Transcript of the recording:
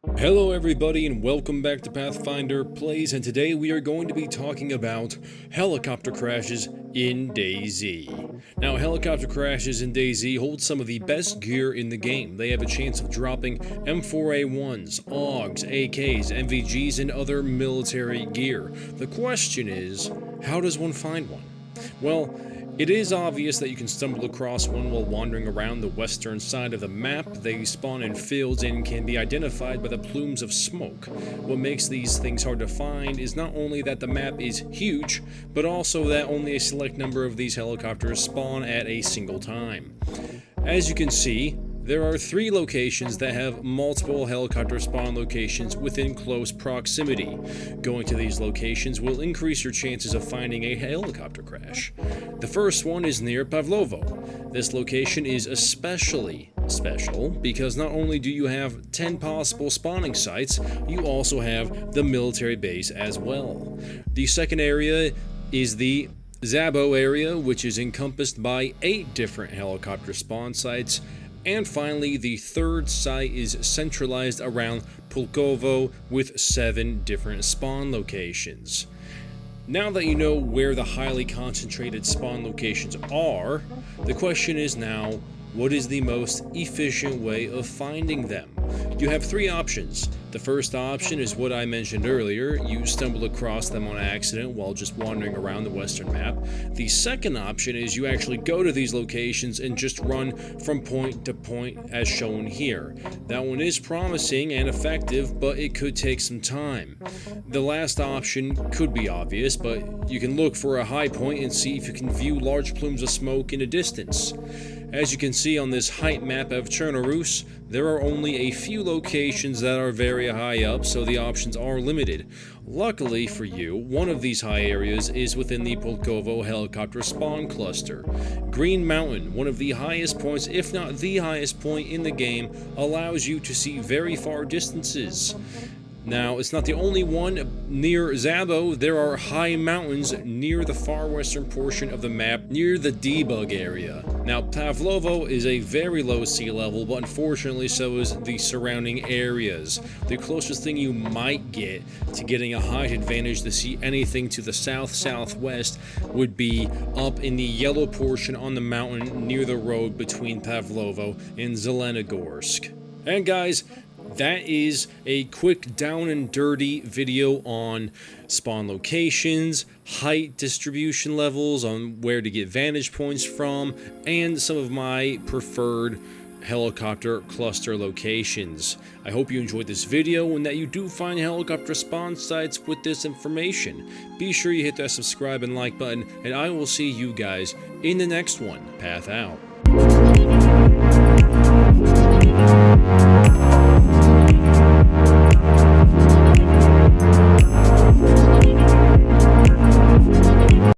Hello everybody and welcome back to Pathfinder Plays, and today we are going to be talking about helicopter crashes in Dayz. Now, helicopter crashes in Dayz hold some of the best gear in the game. They have a chance of dropping M4A1s, AUGs, AKs, MVGs, and other military gear. The question is, how does one find one? Well, it is obvious that you can stumble across one while wandering around the western side of the map. They spawn in fields and can be identified by the plumes of smoke. What makes these things hard to find is not only that the map is huge, but also that only a select number of these helicopters spawn at a single time. As you can see, there are 3 locations that have multiple helicopter spawn locations within close proximity. Going to these locations will increase your chances of finding a helicopter crash. The first one is near Pavlovo. This location is especially special because not only do you have 10 possible spawning sites, you also have the military base as well. The second area is the Zabo area, which is encompassed by 8 different helicopter spawn sites. And finally, the third site is centralized around Pulkovo with 7 different spawn locations. Now that you know where the highly concentrated spawn locations are, the question is now, what is the most efficient way of finding them? You have 3 options. The first option is what I mentioned earlier. You stumble across them on accident while just wandering around the western map. The second option is you actually go to these locations and just run from point to point as shown here. That one is promising and effective, but it could take some time. The last option could be obvious, but you can look for a high point and see if you can view large plumes of smoke in a distance. As you can see on this height map of Chernarus, there are only a few locations that are very high up, so the options are limited. Luckily for you, one of these high areas is within the Pulkovo helicopter spawn cluster. Green Mountain, one of the highest points, if not the highest point in the game, allows you to see very far distances. Now, it's not the only one. Near Zabo, there are high mountains near the far western portion of the map, near the debug area. Now, Pavlovo is a very low sea level, but unfortunately so is the surrounding areas. The closest thing you might get to getting a height advantage to see anything to the south-southwest would be up in the yellow portion on the mountain near the road between Pavlovo and Zelenogorsk. And guys, that is a quick down and dirty video on spawn locations, height distribution levels, on where to get vantage points from, and some of my preferred helicopter cluster locations. I hope you enjoyed this video and that you do find helicopter spawn sites with this information. Be sure you hit that subscribe and like button, and I will see you guys in the next one. Path out.